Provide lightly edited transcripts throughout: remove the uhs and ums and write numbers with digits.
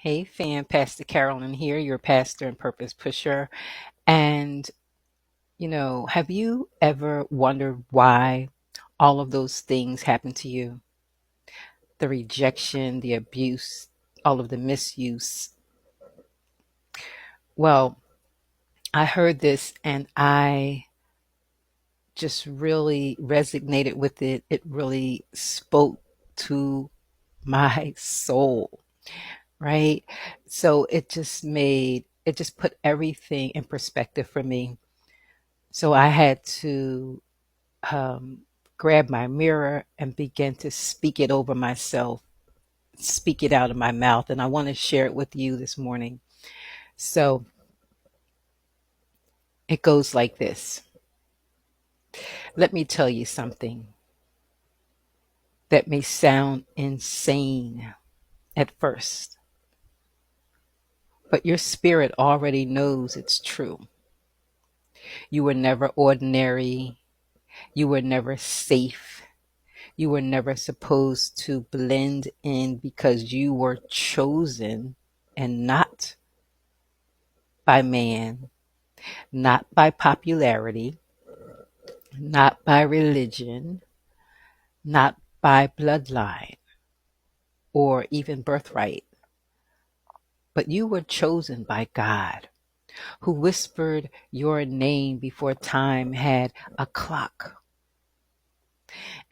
Hey fam, Pastor Carolyn here, your pastor and purpose pusher. And, have you ever wondered why all of those things happen to you? The rejection, the abuse, all of the misuse. Well, I heard this and I just really resonated with it. It really spoke to my soul, right? So it just put everything in perspective for me. So I had to um, grab my mirror and begin to speak it over myself, speak it out of my mouth. And I want to share it with you this morning. So it goes like this. Let me tell you something that may sound insane at first, but your spirit already knows it's true. You were never ordinary. You were never safe. You were never supposed to blend in because you were chosen and not by man, not by popularity, not by religion, not by bloodline or even birthright, but you were chosen by God, who whispered your name before time had a clock.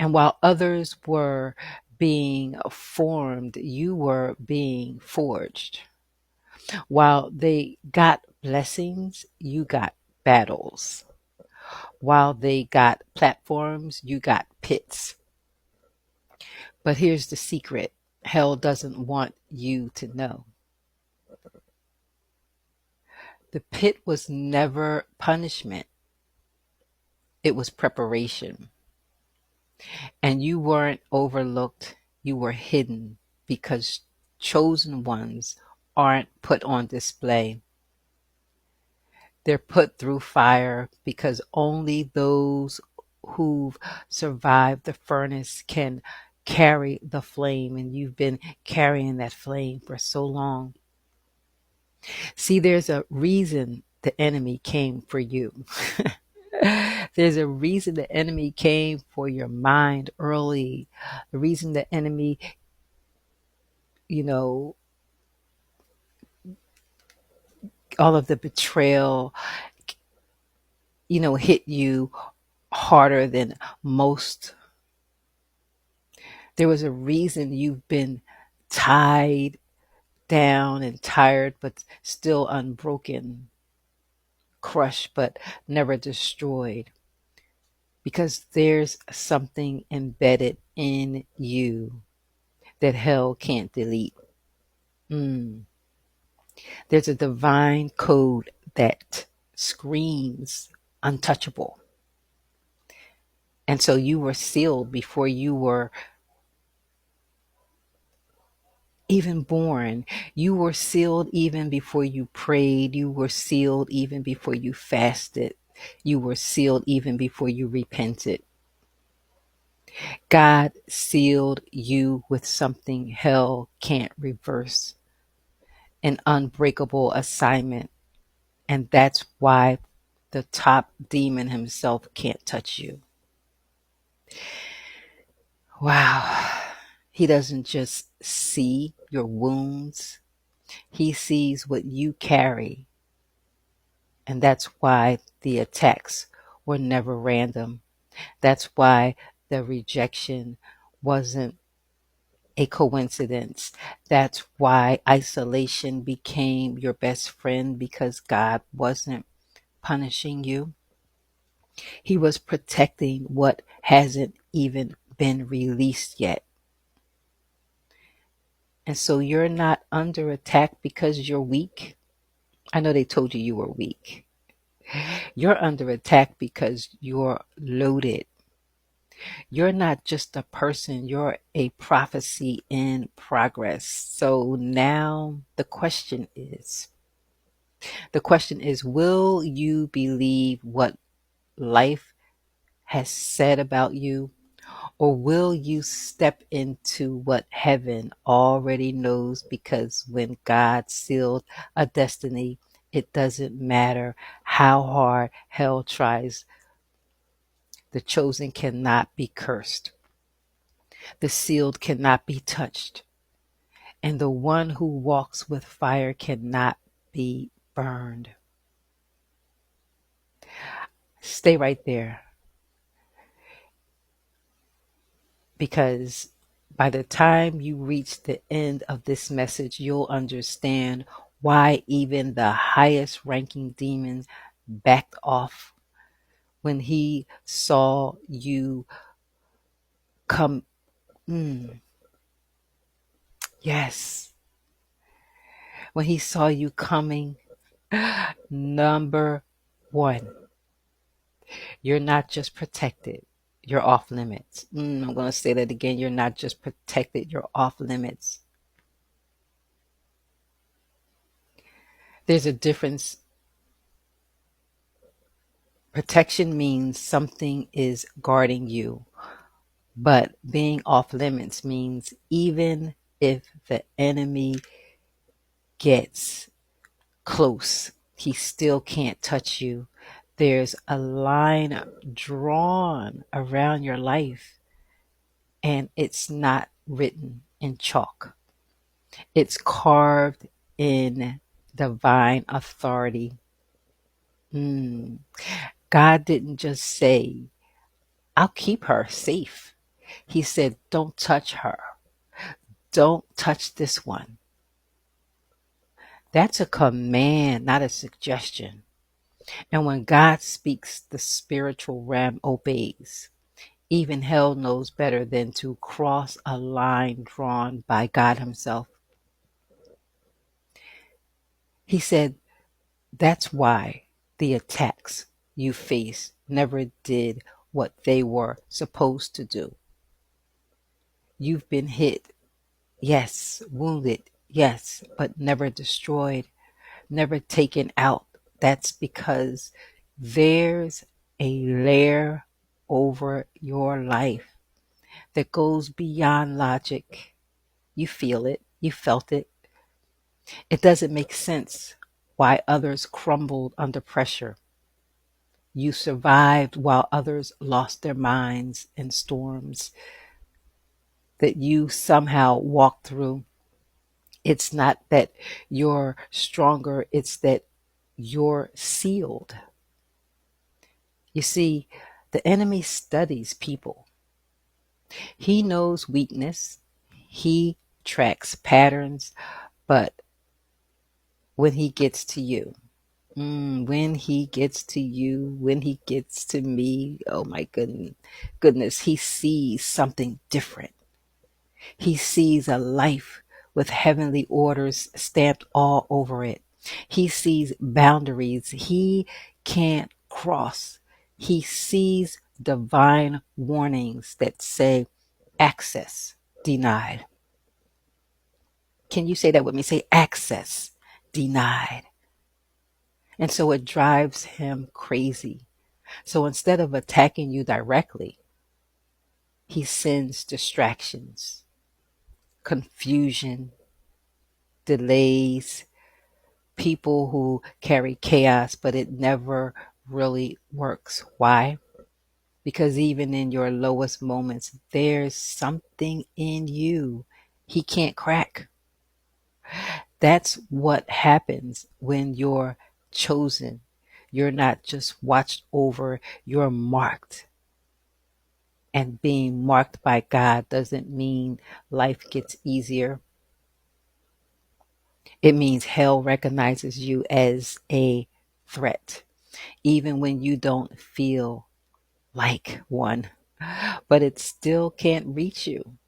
And while others were being formed, you were being forged. While they got blessings, you got battles. While they got platforms, you got pits. But here's the secret: hell doesn't want you to know. The pit was never punishment, it was preparation. And you weren't overlooked, you were hidden because chosen ones aren't put on display. They're put through fire because only those who've survived the furnace can carry the flame, and you've been carrying that flame for so long. See, there's a reason the enemy came for you. There's a reason the enemy came for your mind early. The reason the enemy, you know, all of the betrayal, hit you harder than most. There was a reason you've been tied down and tired, but still unbroken, crushed, but never destroyed. Because there's something embedded in you that hell can't delete. Mm. There's a divine code that screams untouchable. And so you were sealed before you were even born. You were sealed even before you prayed. You were sealed even before you fasted. You were sealed even before you repented. God sealed you with something hell can't reverse, an unbreakable assignment. And that's why the top demon himself can't touch you. Wow. He doesn't just see your wounds, he sees what you carry. And that's why the attacks were never random. That's why the rejection wasn't a coincidence. That's why isolation became your best friend, because God wasn't punishing you. He was protecting what hasn't even been released yet. And so you're not under attack because you're weak. I know they told you you were weak. You're under attack because you're loaded. You're not just a person, you're a prophecy in progress. So now the question is, will you believe what life has said about you, Or will you step into what heaven already knows? Because when God sealed a destiny, it doesn't matter how hard hell tries, the chosen cannot be cursed, the sealed cannot be touched, and the one who walks with fire cannot be burned. Stay right there, because by the time you reach the end of this message, you'll understand why even the highest ranking demon backed off when he saw you come. Mm, yes, when he saw you coming. Number one, you're not just protected, you're off limits. I'm going to say that again. You're not just protected, you're off limits. There's a difference. Protection means something is guarding you, but being off limits means even if the enemy gets close, he still can't touch you. There's a line drawn around your life, and it's not written in chalk, it's carved in divine authority. Mm. God didn't just say, I'll keep her safe. He said, don't touch her. Don't touch this one. That's a command, not a suggestion. And when God speaks, the spiritual realm obeys. Even hell knows better than to cross a line drawn by God Himself. He said, that's why the attacks you face never did what they were supposed to do. You've been hit, yes, wounded, yes, but never destroyed, never taken out. That's because there's a layer over your life that goes beyond logic. You feel it, you felt it. It doesn't make sense why others crumbled under pressure. You survived while others lost their minds in storms that you somehow walked through. It's not that you're stronger, it's that you're sealed. You see, the enemy studies people. He knows weakness, he tracks patterns, but when he gets to you, when he gets to you, when he gets to me, oh my goodness, he sees something different. He sees a life with heavenly orders stamped all over it. He sees boundaries he can't cross. He sees divine warnings that say, access denied. Can you say that with me? Say, access denied. And so it drives him crazy. So instead of attacking you directly, he sends distractions, confusion, delays, people who carry chaos, but it never really works. Why? Because even in your lowest moments, there's something in you he can't crack. That's what happens when you're chosen. You're not just watched over, you're marked. And being marked by God doesn't mean life gets easier. It means hell recognizes you as a threat, even when you don't feel like one, but it still can't reach you.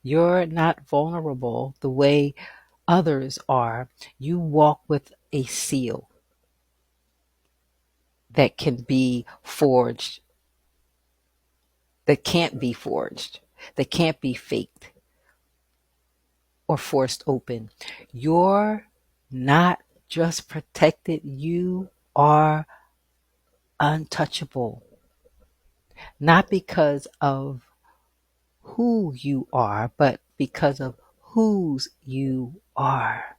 You're not vulnerable the way others are. You walk with a seal that can be forged, that can't be forged, that can't be faked or forced open. You're not just protected, you are untouchable. Not because of who you are, but because of whose you are.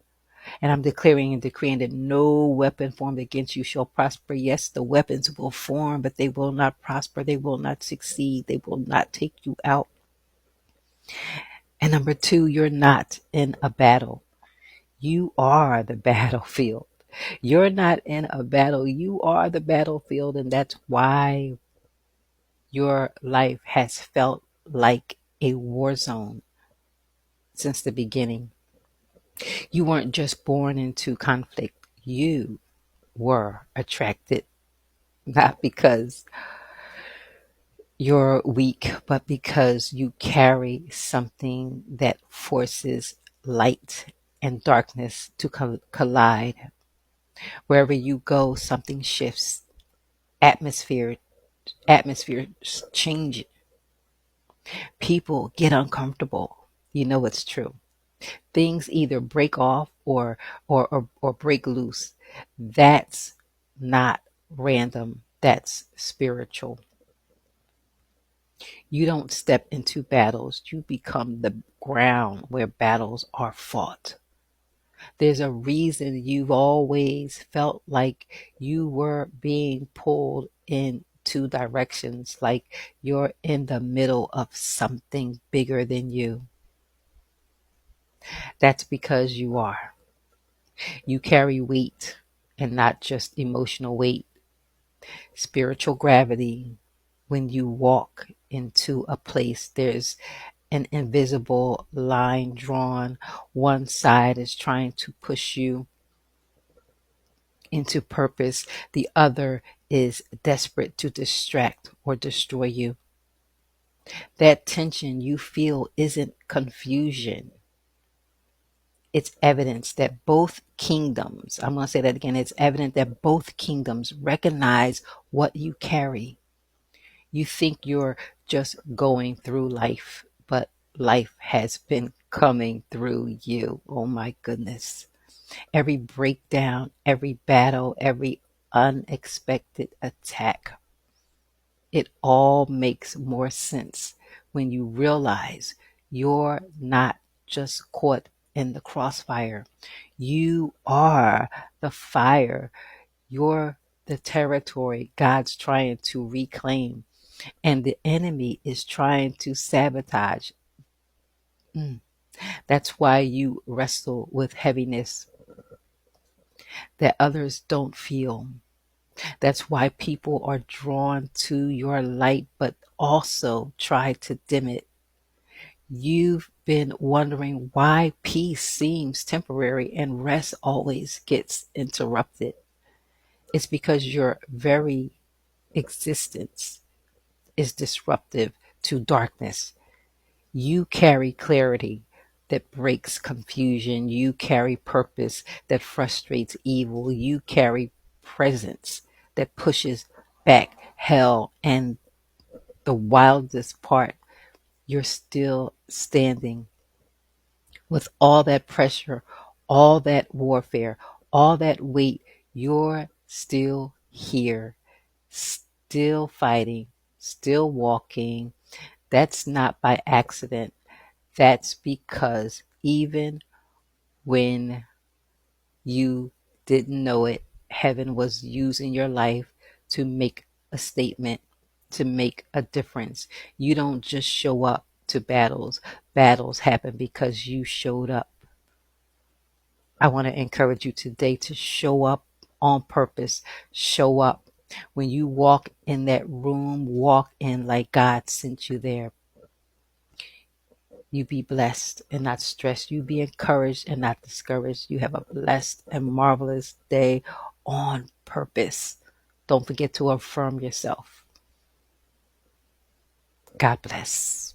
And I'm declaring and decreeing that no weapon formed against you shall prosper. Yes, the weapons will form, but they will not prosper. They will not succeed. They will not take you out. And number two, you're not in a battle. You are the battlefield. You're not in a battle. You are the battlefield. And that's why your life has felt like a war zone since the beginning. You weren't just born into conflict. You were attracted, not because you're weak, but because you carry something that forces light and darkness to collide. Wherever you go, something shifts. Atmosphere, atmospheres change. People get uncomfortable. You know it's true. Things either break off or break loose. That's not random. That's spiritual. You don't step into battles. You become the ground where battles are fought. There's a reason you've always felt like you were being pulled in two directions, like you're in the middle of something bigger than you. That's because you are. You carry weight and not just emotional weight, spiritual gravity. When you walk into a place, there's an invisible line drawn. One side is trying to push you into purpose, the other is desperate to distract or destroy you. That tension you feel isn't confusion. It's evidence that both kingdoms, I'm going to say that again, it's evident that both kingdoms recognize what you carry. You think you're just going through life, but life has been coming through you. Oh my goodness. Every breakdown, every battle, every unexpected attack, it all makes more sense when you realize you're not just caught in the crossfire. You are the fire. You're the territory God's trying to reclaim, and the enemy is trying to sabotage. That's why you wrestle with heaviness that others don't feel. That's why people are drawn to your light, but also try to dim it. You've been wondering why peace seems temporary and rest always gets interrupted. It's because your very existence is disruptive to darkness. You carry clarity that breaks confusion. You carry purpose that frustrates evil. You carry presence that pushes back hell. And the wildest part, you're still standing with all that pressure, all that warfare, all that weight. You're still here, still fighting, still walking. That's not by accident. That's because even when you didn't know it, heaven was using your life to make a statement, to make a difference. You don't just show up to battles, battles happen because you showed up. I want to encourage you today to show up on purpose, show up. When you walk in that room, walk in like God sent you there. You be blessed and not stressed. You be encouraged and not discouraged. You have a blessed and marvelous day on purpose. Don't forget to affirm yourself. God bless.